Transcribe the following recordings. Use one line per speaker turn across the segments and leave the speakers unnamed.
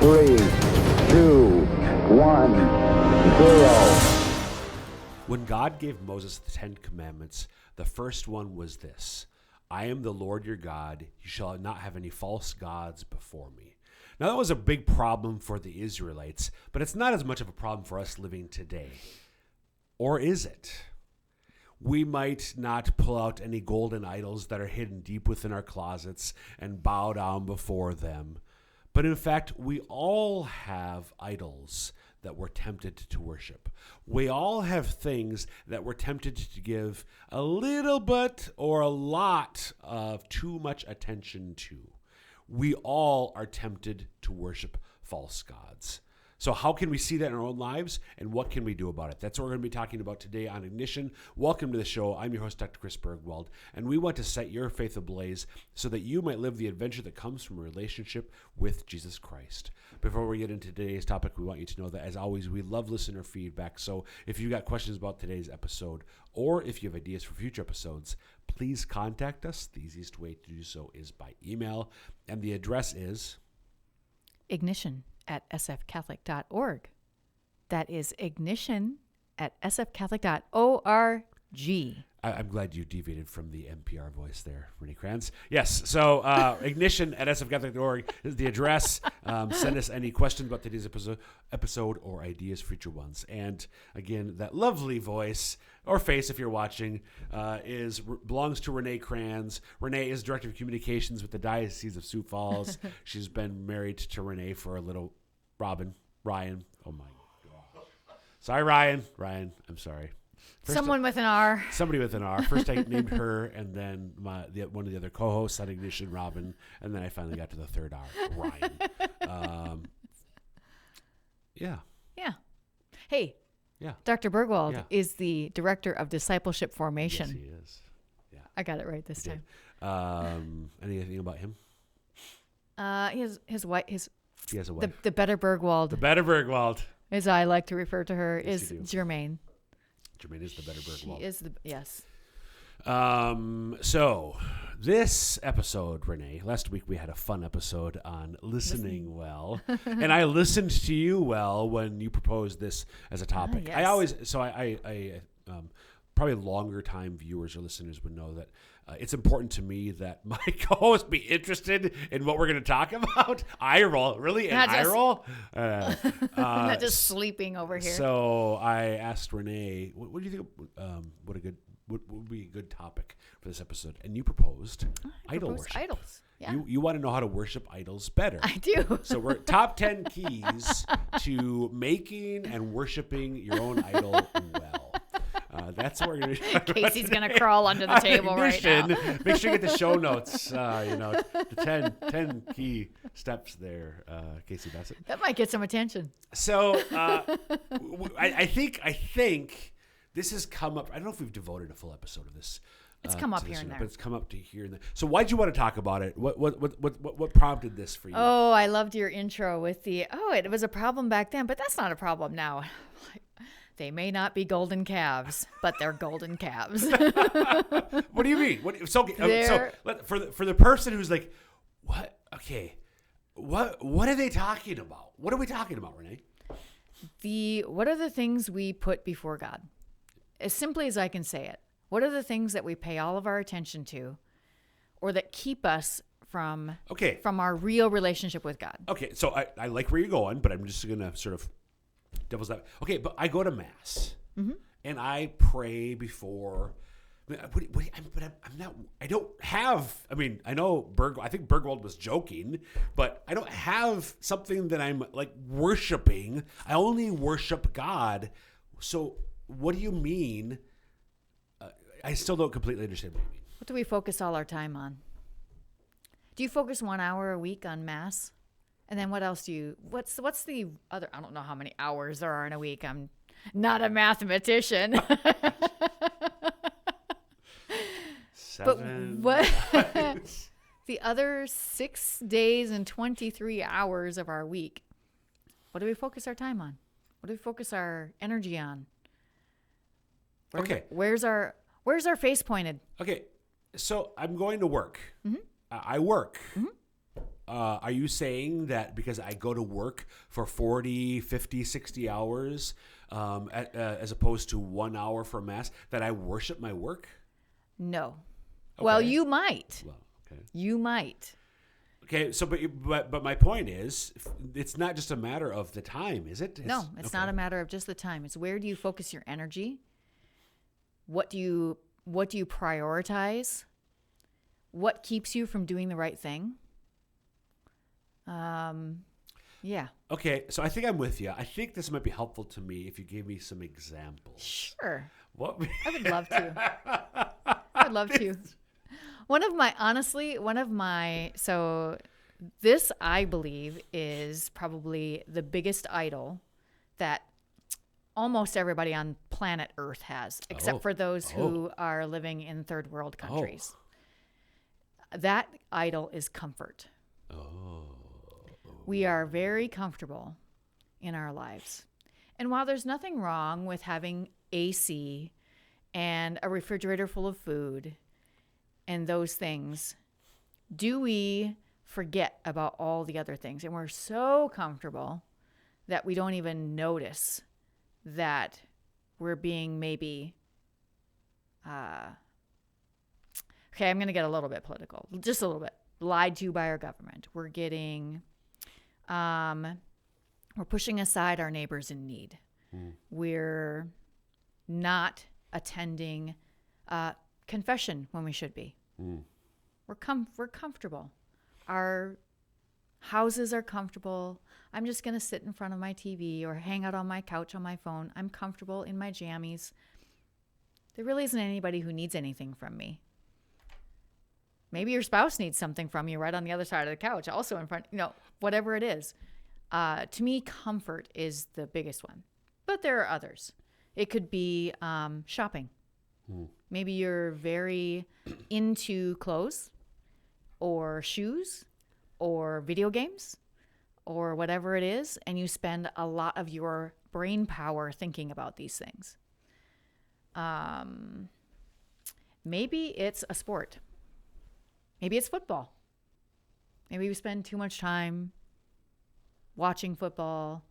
3, 2, 1, 0.
When God gave Moses the 10 Commandments, the first one was this: I am the Lord your God. You shall not have any false gods before me. Now, that was a big problem for the Israelites, but it's not as much of a problem for us living today. Or is it? We might not pull out any golden idols that are hidden deep within our closets and bow down before them. But in fact, we all have idols that we're tempted to worship. We all have things that we're tempted to give a little bit or a lot of too much attention to. We all are tempted to worship false gods. So how can we see that in our own lives, and what can we do about it? That's what we're going to be talking about today on Ignition. Welcome to the show. I'm your host, Dr. Chris Bergwald, and we want to set your faith ablaze so that you might live the adventure that comes from a relationship with Jesus Christ. Before we get into today's topic, we want you to know that, as always, we love listener feedback. So if you've got questions about today's episode, or if you have ideas for future episodes, please contact us. The easiest way to do so is by email, and the address is
ignition@sfcatholic.org. That is ignition@sfcatholic.org.
I'm glad you deviated from the NPR voice there, Renae Kranz. Yes, so ignition@sfcatholic.org is the address. Send us any questions about today's episode or ideas for future ones. And again, that lovely voice, or face if you're watching, belongs to Renae Kranz. Renae is Director of Communications with the Diocese of Sioux Falls. She's been married to Renae for a little. Ryan. Oh my God. Sorry, Ryan, I'm sorry.
Someone with an R.
Somebody with an R. First I named her, and then one of the other co-hosts on Ignition, Robin, and then I finally got to the third R, Ryan. Yeah.
Hey,
yeah.
Dr. Bergwald is the Director of Discipleship Formation.
Yes, he is. Yeah.
I got it right this time.
Anything about him?
His wife,
He has a wife.
the Better Bergwald.
The Better Bergwald.
As I like to refer to her,
Yes,
is
you do.
Jermaine.
Jermaine is the Better Bergwald.
She is yes.
So this episode, Renae, last week we had a fun episode on listening well, and I listened to you well when you proposed this as a topic.
Yes.
I always, probably longer time viewers or listeners would know that it's important to me that my co-host be interested in what we're going to talk about. Eye roll, really? An eye roll?
Not just sleeping over here.
So I asked Renae, what do you think? What would be a good topic for this episode? And you proposed idol worship.
Idols. Yeah.
You want to know how to worship idols better.
I do.
So we're top 10 keys to making and worshiping your own idol well. That's what we're going to do.
Casey's going to crawl under the table right now.
Make sure you get the show notes, the 10 key steps there, Casey Bassett.
That might get some attention.
So I think this has come up. I don't know if we've devoted a full episode of this.
It's come up here and there.
But it's come up to here and there. So why'd you want to talk about it? What prompted this for you?
Oh, I loved your intro with it was a problem back then, but that's not a problem now. They may not be golden calves, but they're golden calves.
What do you mean? For the person who's like, what? Okay, what are they talking about? What are we talking about, Renae?
What are the things we put before God? As simply as I can say it. What are the things that we pay all of our attention to, or that keep us from our real relationship with God? Okay, so
I like where you're going, but I'm just gonna sort of devil's that. Okay, but I go to mass and I pray before. I'm not. I don't have. I mean, I know I think Bergwald was joking, but I don't have something that I'm like worshiping. I only worship God. So what do you mean? I still don't completely understand what you mean.
What do we focus all our time on? Do you focus 1 hour a week on mass? And then what else what's the other, I don't know how many hours there are in a week. I'm not a mathematician.
7.
But what, the other 6 days and 23 hours of our week, what do we focus our time on? What do we focus our energy on? Where's our face pointed?
Okay, so I'm going to work.
Mm-hmm.
I work.
Mm-hmm.
are you saying that because I go to work for 40, 50, 60 hours as opposed to 1 hour for Mass, that I worship my work?
No.
Okay.
Well, you might.
Well, okay.
You might.
Okay, so but my point is, it's not just a matter of the time, is it?
No, it's not a matter of just the time. It's where do you focus your energy? What do you prioritize? What keeps you from doing the right thing? Yeah.
Okay, so I think I'm with you. I think this might be helpful to me if you gave me some examples.
Sure.
What?
I would love to. I'd love to. So this, I believe, is probably the biggest idol that almost everybody on planet Earth has, except for those who are living in third world countries. That idol is comfort. We are very comfortable in our lives. And while there's nothing wrong with having AC and a refrigerator full of food and those things, do we forget about all the other things? And we're so comfortable that we don't even notice that we're being maybe, okay, I'm going to get a little bit political, just a little bit, lied to by our government. We're getting, we're pushing aside our neighbors in need. We're not attending confession when we should be. We're comfortable. Our houses are comfortable. I'm just going to sit in front of my TV or hang out on my couch on my phone. I'm comfortable in my jammies. There really isn't anybody who needs anything from me. Maybe your spouse needs something from you right on the other side of the couch, also in front, whatever it is. To me, comfort is the biggest one. But there are others. It could be shopping. Maybe you're very into clothes or shoes or video games or whatever it is, and you spend a lot of your brain power thinking about these things. Maybe it's a sport. Maybe it's football. Maybe we spend too much time watching football,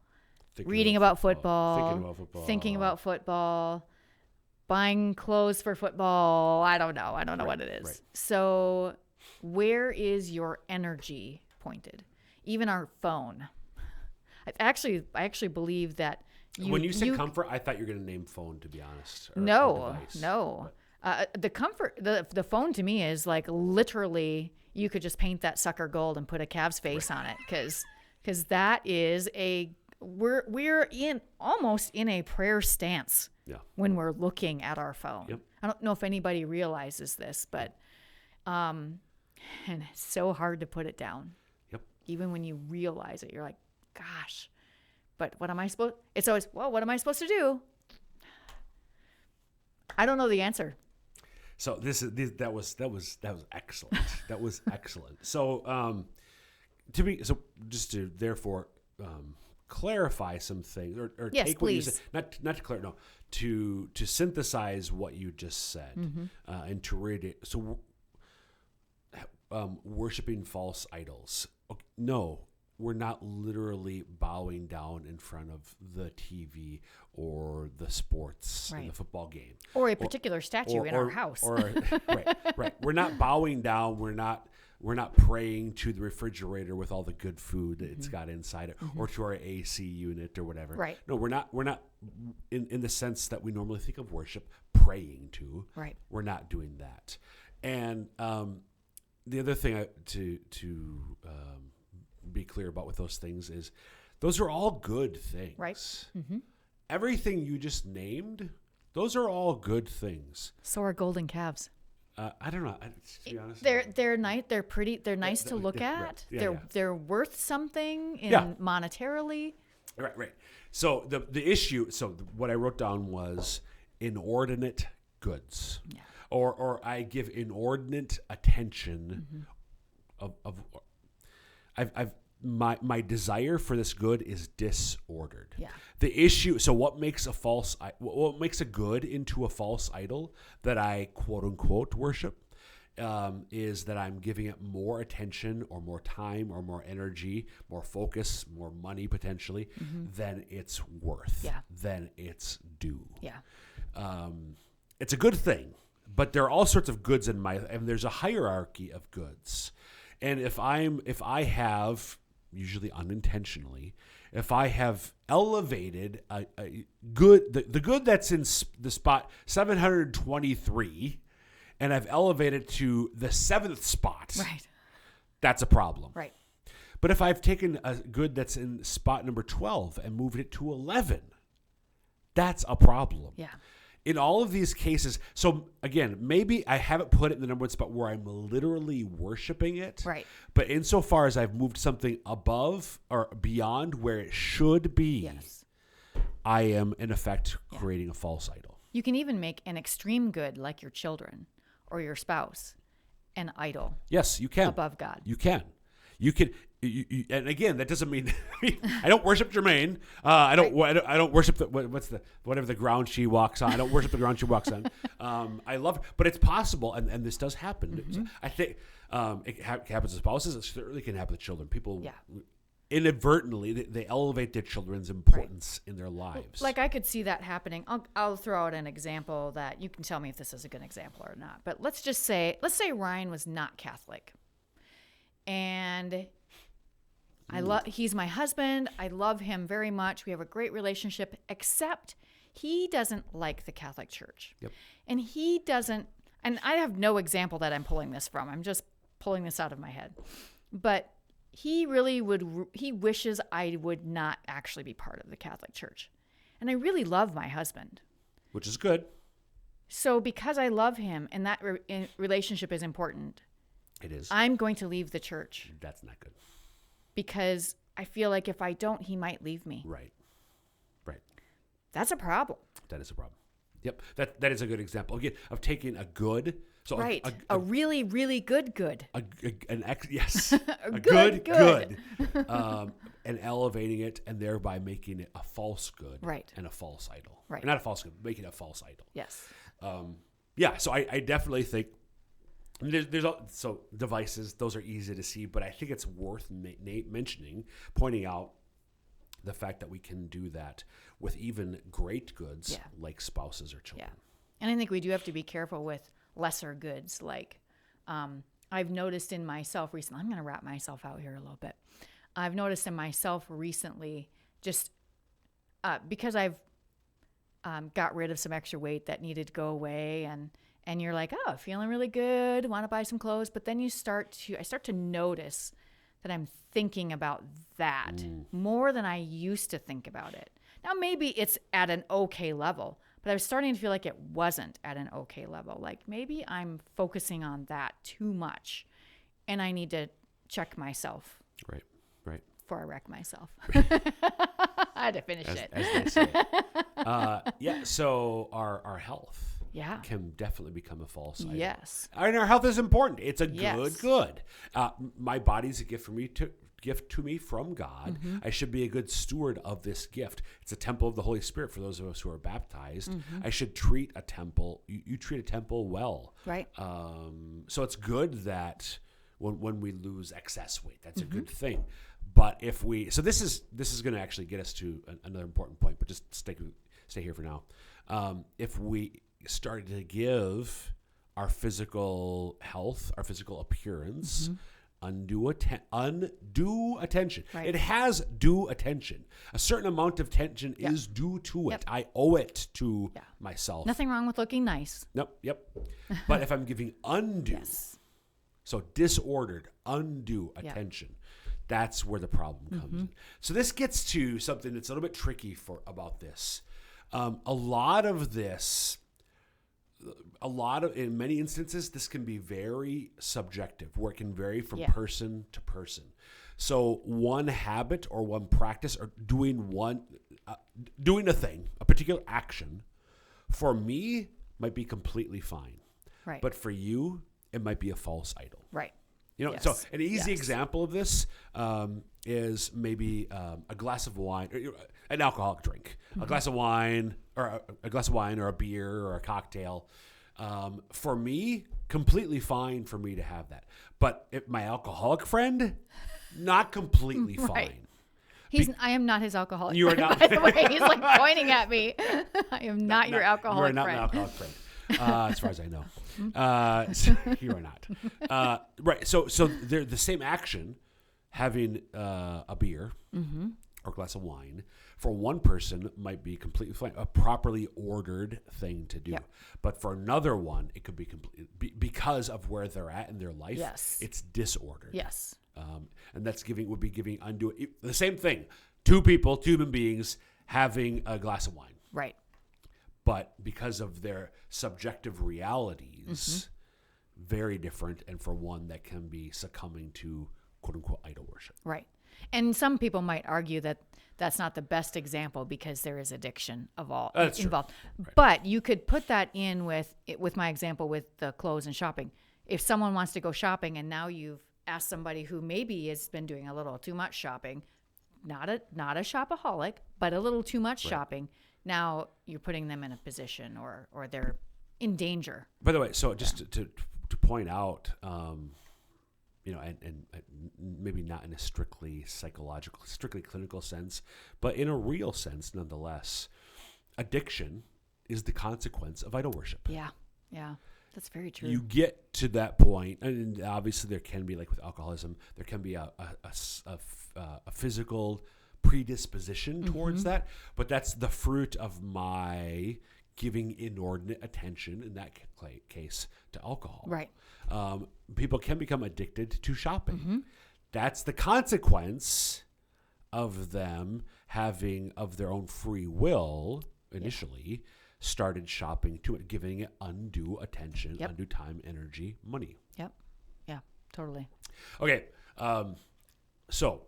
reading about football, thinking about football, buying clothes for football. I don't know what it is. Right. So where is your energy pointed? Even our phone. I actually believe that
when you said comfort, I thought you were going to name phone, to be honest.
No. The comfort, the phone to me is like literally you could just paint that sucker gold and put a Cavs face on it because that is we're almost in a prayer stance when we're looking at our phone. Yep. I don't know if anybody realizes this, but and it's so hard to put it down. Yep. Even when you realize it, you're like, gosh, but what am I supposed? It's always, well, what am I supposed to do? I don't know the answer.
So that was excellent. That was excellent. So just to therefore clarify some things or
yes,
take
please.
What you said, not to clarify, no, to synthesize what you just said and to read it. So worshiping false idols. Okay, no, we're not literally bowing down in front of the TV or the sports and the football game.
Or a particular statue in our house.
Right. We're not bowing down. We're not praying to the refrigerator with all the good food that it's got inside it or to our AC unit or whatever. Right. No, we're not in the sense that we normally think of worship, praying to. Right. We're not doing that. And the other thing to be clear about with those things is those are all good things. Right. Mm-hmm. Everything you just named, those are all good things.
So are golden calves.
I don't know. To be honest,
they're nice. They're pretty. They're nice to look at.
Right. Yeah,
they're worth something monetarily.
Right. So the issue. So what I wrote down was inordinate goods, or I give inordinate attention. My desire for this good is disordered. Yeah. The issue. So what makes a good into a false idol that I quote unquote worship is that I'm giving it more attention or more time or more energy, more focus, more money potentially than it's worth, than it's due.
Yeah.
It's a good thing, but there are all sorts of goods and there's a hierarchy of goods. And if I have, usually unintentionally, if I have elevated a good, the good that's in the spot 723, and I've elevated to the 7th spot,
Right.
that's a problem.
Right.
But if I've taken a good that's in spot number 12 and moved it to 11, that's a problem.
Yeah.
In all of these cases, so again, maybe I haven't put it in the number one spot where I'm literally worshiping it.
Right.
But insofar as I've moved something above or beyond where it should be,
Yes.
I am in effect creating a false idol.
You can even make an extreme good, like your children or your spouse, an idol.
Yes, you can.
Above God.
You can. You can. And again, that doesn't mean I don't worship Jermaine. I don't worship whatever the ground she walks on. I don't worship the ground she walks on. I love her, but it's possible, and this does happen. I think it happens to spouses. It certainly can happen to children. People inadvertently they elevate their children's importance in their lives.
Like I could see that happening. I'll throw out an example that you can tell me if this is a good example or not. But let's say Ryan was not Catholic, and he's my husband. I love him very much. We have a great relationship, except he doesn't like the Catholic Church.
Yep.
And he doesn't, and I have no example that I'm pulling this from. I'm just pulling this out of my head. But he wishes I would not actually be part of the Catholic Church. And I really love my husband.
Which is good.
So because I love him and that relationship is important,
it is.
I'm going to leave the church.
That's not good.
Because I feel like if I don't, he might leave me.
Right.
That's a problem.
That is a problem. Yep. That is a good example again of taking a good. So
right. A really, really good.
Yes.
a good.
And elevating it and thereby making it a false good.
Right.
And a false idol.
Right.
Not a false good, making it a false idol.
Yes.
So I definitely think so devices, those are easy to see, but I think it's worth mentioning, pointing out the fact that we can do that with even great goods like spouses or children.
Yeah. And I think we do have to be careful with lesser goods. Like I've noticed in myself recently, I'm going to wrap myself out here a little bit. I've noticed in myself recently, just because I've got rid of some extra weight that needed to go away, and you're like, oh, feeling really good, want to buy some clothes, but then I start to notice that I'm thinking about that more than I used to think about it. Now, maybe it's at an okay level, but I was starting to feel like it wasn't at an okay level. Like maybe I'm focusing on that too much, and I need to check myself.
Right.
Before I wreck myself. I had to finish it.
As they say. So our health can definitely become a false idol.
Yes.
And our health is important. It's a
Yes.
good. My body's a gift to me from God. I should be a good steward of this gift. It's a temple of the Holy Spirit for those of us who are baptized. I should treat a temple. You treat a temple well.
Right.
So it's good that when we lose excess weight, that's a good thing. But if this is going to actually get us to another important point, but just stay here for now. If we started to give our physical health, our physical appearance, undue attention.
Right.
It has due attention. A certain amount of attention is due to it. I owe it to myself.
Nothing wrong with looking nice.
Yep. But if I'm giving undue, so disordered, undue attention, that's where the problem comes in. So this gets to something that's a little bit tricky about this. In many instances, this can be very subjective, where it can vary from person to person. So one habit or one practice or doing a thing, a particular action, for me might be completely fine.
Right.
But for you, it might be a false idol.
Right.
So an easy example of this is maybe a glass of wine, or an alcoholic drink, a glass of wine or a beer or a cocktail. For me, completely fine for me to have that. But if my alcoholic friend, not completely fine.
I am not his alcoholic
You are
friend,
not.
by the way. He's like pointing at me. I am not your alcoholic
friend. You are not
friend.
my alcoholic friend. As far as I know. So you are not. Right. So they're the same action, having a beer or a glass of wine, for one person might be completely fine, a properly ordered thing to do.
Yep.
But for another one, it could be because of where they're at in their life.
Yes.
It's disordered.
Yes.
And that's would be giving undue the same thing. Two human beings having a glass of wine.
Right.
But because of their subjective realities, very different, and for one that can be succumbing to quote unquote idol worship.
Right. And some people might argue that that's not the best example because there is addiction involved.
True. Right.
But you could put that in with my example with the clothes and shopping. If someone wants to go shopping and now you've asked somebody who maybe has been doing a little too much shopping, not a shopaholic, but a little too much shopping, now you're putting them in a position or they're in danger.
By the way, so just to point out, and maybe not in a strictly psychological, strictly clinical sense, but in a real sense, nonetheless, addiction is the consequence of idol worship.
Yeah, that's very true.
You get to that point, and obviously there can be, like with alcoholism, there can be a physical predisposition towards that, but that's the fruit of my giving inordinate attention, in that case, to alcohol.
Right.
People can become addicted to shopping. That's the consequence of them having, of their own free will, initially, started shopping to it, giving it undue attention, undue time, energy, money.
Yep. Yeah, totally.
Okay. So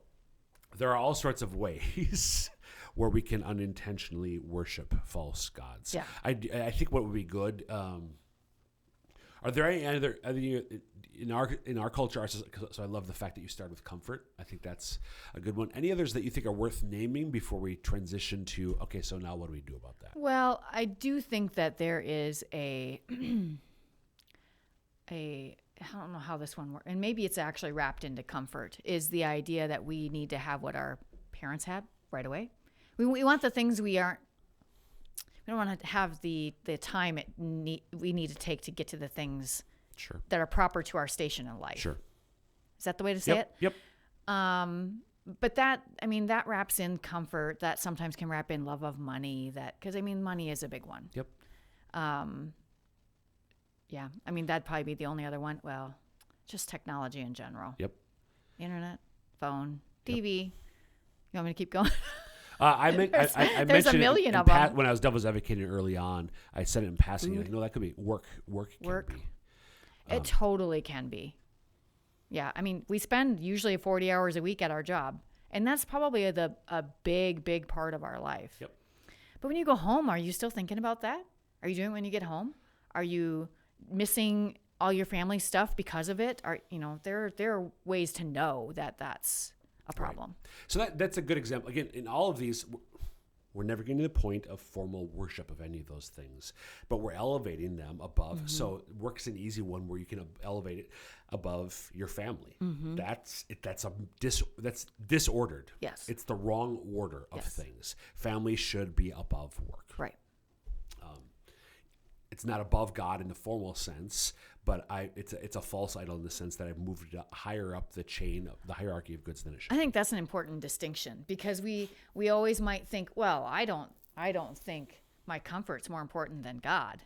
there are all sorts of ways where we can unintentionally worship false gods.
Yeah.
I think what would be good, are there any other in our culture? So I love the fact that you started with comfort. I think that's a good one. Any others that you think are worth naming before we transition to, okay, so now what do we do about that?
Well, I do think that there is I don't know how this one works, and maybe it's actually wrapped into comfort, is the idea that we need to have what our parents had right away. We want the things we don't want to have the time we need to take to get to the things that are proper to our station in life.
Sure.
Is that the way to say it?
Yep.
But that wraps in comfort. That sometimes can wrap in love of money. Because money is a big one.
Yep.
Yeah. That'd probably be the only other one. Well, just technology in general.
Yep.
Internet, phone, TV. You want me to keep going?
I
there's a million of them.
When I was devil's advocating early on, I said it in passing. Like, no, that could be work. Work can be.
It totally can be. Yeah, we spend usually 40 hours a week at our job, and that's probably a big part of our life.
Yep.
But when you go home, are you still thinking about that? Are you doing it when you get home? Are you missing all your family stuff because of it? There are ways to know that that's a problem.
Right. So that's a good example. Again, in all of these, we're never getting to the point of formal worship of any of those things, but we're elevating them above. So work's an easy one where you can elevate it above your family. That's disordered.
Yes.
It's the wrong order of things. Family should be above work.
Right.
It's not above God in the formal sense, but it's a false idol in the sense that I've moved it higher up the chain, the hierarchy of goods than it should.
I think that's an important distinction, because we always might think, well, I don't think my comfort's more important than God.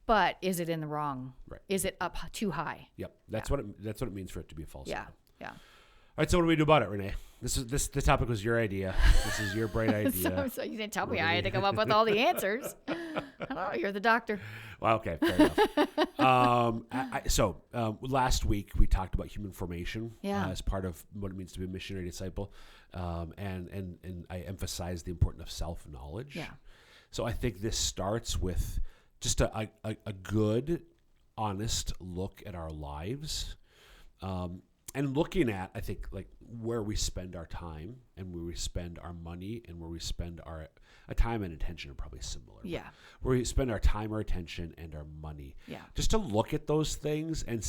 But is it in the wrong?
Right.
Is it up too high?
Yep. That's what it means for it to be a false idol.
Yeah.
All right, so what do we do about it, Renae? The topic was your idea. This is your bright idea.
so you didn't tell me I had to come up with all the answers. I don't know. You're the doctor.
Well, okay, fair enough. So last week we talked about human formation as part of what it means to be a missionary disciple, and I emphasized the importance of self-knowledge.
Yeah.
So I think this starts with just a good, honest look at our lives. and looking at, I think, like where we spend our time and where we spend our money and where we spend our time and attention are probably similar.
Yeah.
Where we spend our time, our attention, and our money.
Yeah.
Just to look at those things and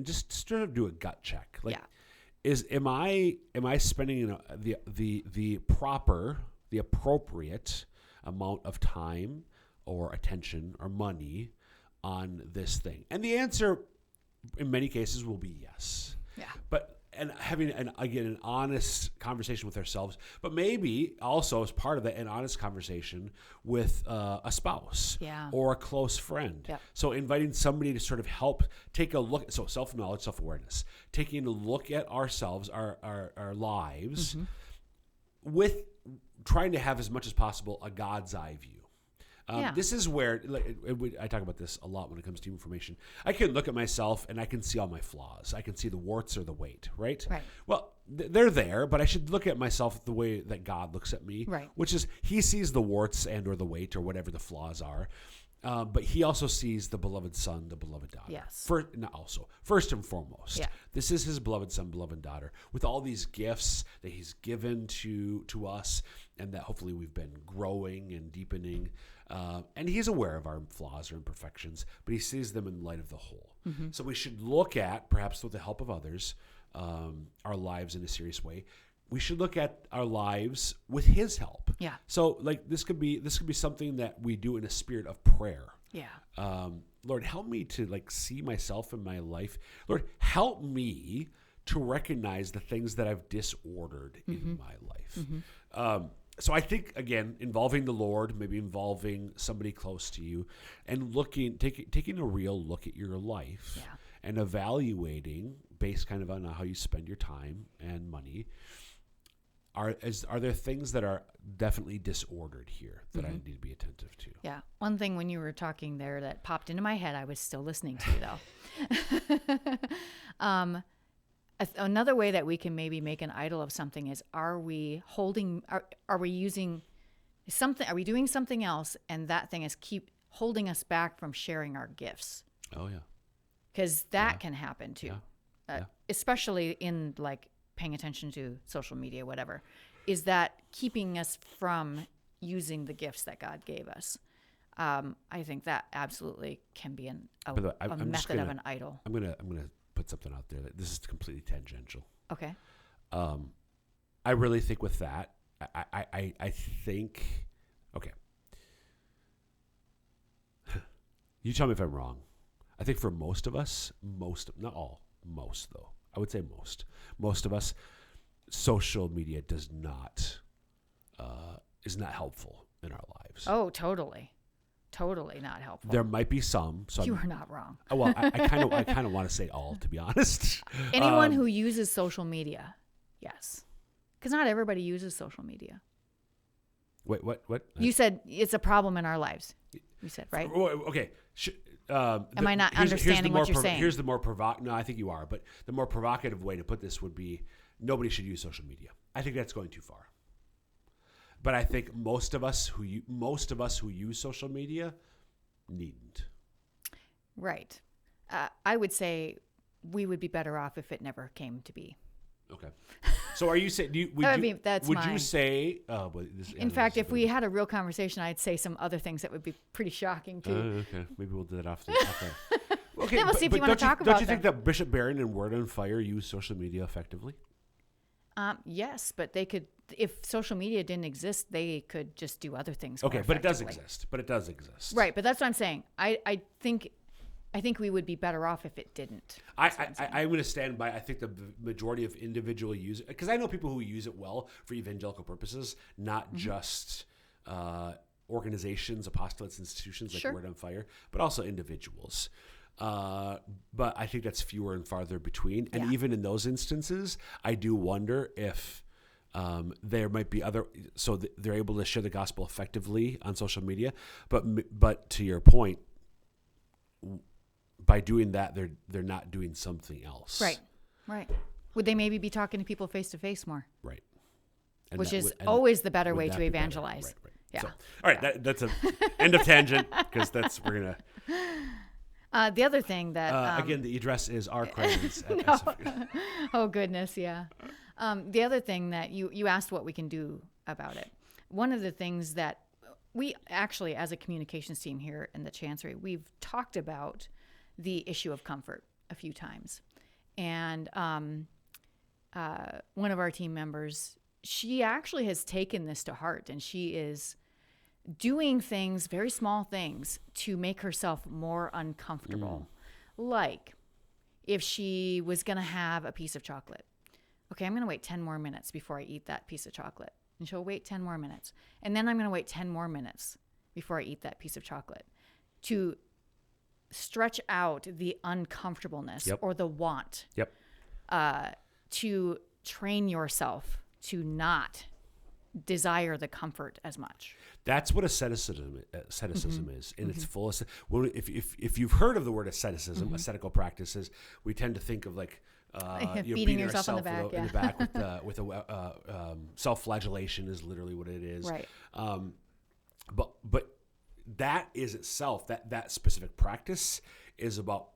just sort of do a gut check. Like, am I spending the appropriate amount of time or attention or money on this thing? And the answer in many cases will be yes.
Yeah.
But and having an honest conversation with ourselves, but maybe also as part of that, an honest conversation with a spouse or a close friend.
Yeah.
So inviting somebody to sort of help take a look. So self-knowledge, self-awareness, taking a look at ourselves, our lives, with trying to have as much as possible a God's eye view. This is where I talk about this a lot when it comes to information. I can look at myself and I can see all my flaws. I can see the warts or the weight, right?
Right.
Well, they're there, but I should look at myself the way that God looks at me,
right? Which
is He sees the warts and or the weight or whatever the flaws are, but He also sees the beloved son, the beloved daughter.
Yes.
First and foremost,
yeah.
This is His beloved son, beloved daughter, with all these gifts that He's given to us, and that hopefully we've been growing and deepening. And He's aware of our flaws or imperfections, but He sees them in light of the whole. Mm-hmm. So we should look at, perhaps with the help of others, our lives in a serious way. We should look at our lives with His help.
Yeah.
So like this could be something that we do in a spirit of prayer.
Yeah.
Lord, help me to like see myself in my life. Lord, help me to recognize the things that I've disordered in my life. Mm-hmm. So I think, again, involving the Lord, maybe involving somebody close to you, and taking a real look at your life and evaluating based kind of on how you spend your time and money. Are there things that are definitely disordered here that I need to be attentive to?
Yeah. One thing when you were talking there that popped into my head, I was still listening to you though. Another way that we can maybe make an idol of something is, are we doing something else, and that thing is keep holding us back from sharing our gifts?
Oh yeah.
Because that can happen too.
Yeah.
Especially in like paying attention to social media, whatever. Is that keeping us from using the gifts that God gave us? I think that absolutely can be a method of an idol.
I'm gonna put something out there that this is completely tangential.
Okay.
I really think with that, I think, okay. You tell me if I'm wrong. I think for most of us, not all, most though, I would say most of us, social media is not helpful in our lives.
Oh, totally not helpful.
There might be some.
You are not wrong.
Well, I kind of want to say all, to be honest.
Anyone who uses social media, yes, because not everybody uses social media.
Wait, what?
You said it's a problem in our lives. You said, right?
Okay.
Am I not understanding what you're saying?
Here's the more provocative. No, I think you are. But the more provocative way to put this would be: nobody should use social media. I think that's going too far. But I think most of us who use social media needn't.
Right. I would say we would be better off if it never came to be.
Okay. So are you saying? Would you say?
In fact, if we had a real conversation, I'd say some other things that would be pretty shocking too.
Okay, maybe we'll do that off the.
Okay, then we'll see if you want to talk about.
Don't you think that Bishop Barron and Word on Fire use social media effectively?
Yes, but they could. If social media didn't exist, they could just do other things.
Okay, but it does exist.
Right, but that's what I'm saying. I think we would be better off if it didn't.
I'm going to stand by. I think the majority of individual users, because I know people who use it well for evangelical purposes, not just organizations, apostolates, institutions like Word on Fire, but also individuals. But I think that's fewer and farther between. And even in those instances, I do wonder if there might be other, so they're able to share the gospel effectively on social media. But to your point, by doing that, they're not doing something else.
Right. Would they maybe be talking to people face to face more?
Right.
Which is always the better way to evangelize.
Right. Yeah. So, all right, that's an end of tangent, because we're gonna.
The other thing that
again, the address is rkranz at
No.
SF.
Oh goodness, yeah. The other thing that you asked what we can do about it. One of the things that we actually, as a communications team here in the Chancery, we've talked about the issue of comfort a few times. And one of our team members, she actually has taken this to heart, and she is doing things, very small things, to make herself more uncomfortable. Like if she was going to have a piece of chocolate. Okay, I'm going to wait 10 more minutes before I eat that piece of chocolate. And she'll wait 10 more minutes. And then I'm going to wait 10 more minutes before I eat that piece of chocolate, to stretch out the uncomfortableness or the want. To train yourself to not desire the comfort as much.
That's what asceticism is in its fullest. Well, if you've heard of the word asceticism, ascetical practices, we tend to think of like
beating yourself in the back,
in the back with a self-flagellation is literally what it is.
Right.
But that is itself, that specific practice is about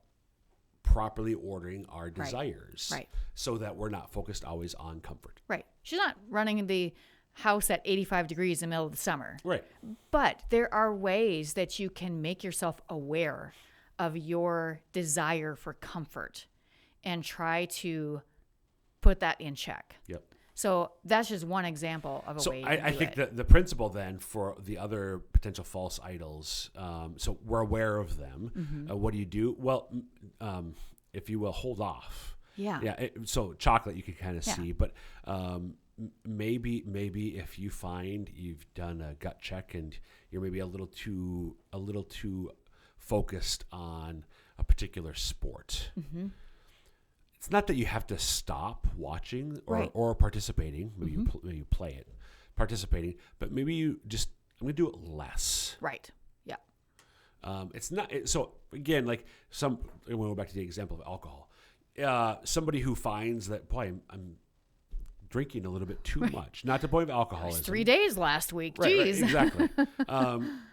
properly ordering our desires, so that we're not focused always on comfort.
Right. She's not running the house at 85 degrees in the middle of the summer.
Right.
But there are ways that you can make yourself aware of your desire for comfort and try to put that in check.
Yep.
So that's just one example of a way to do
I think
it.
the principle then for the other potential false idols, so we're aware of them. What do you do? Well, if you will, hold off.
Yeah.
So chocolate you can kind of see, but maybe if you find you've done a gut check and you're maybe a little too focused on a particular sport. It's not that you have to stop watching or participating. Maybe you play it, participating, but maybe you just, I'm going to do it less.
Right. Yeah.
It's not, so again, like when we go back to the example of alcohol, somebody who finds that, boy, I'm drinking a little bit too much, not to the point of alcoholism.
3 days last week.
Right,
Jeez.
exactly.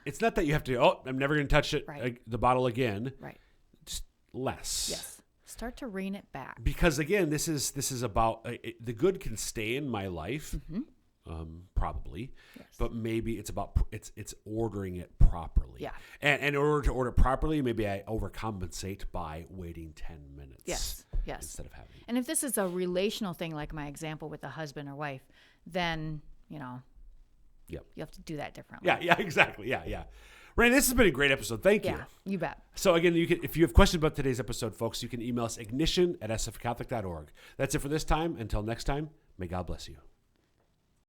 It's not that you have to, I'm never going to touch it, the bottle again.
Right.
Just less.
Yes. Start to rein it back.
Because again, this is about the good can stay in my life, probably, but maybe it's about it's ordering it properly.
Yeah.
And in order to order it properly, maybe I overcompensate by waiting 10 minutes.
Yes.
Instead of having.
And if this is a relational thing, like my example with the husband or wife, then you have to do that differently.
Yeah. Exactly. Yeah. Renae, this has been a great episode. Thank you.
Yeah, you bet.
So again, if you have questions about today's episode, folks, you can email us ignition@sfcatholic.org. That's it for this time. Until next time, may God bless you.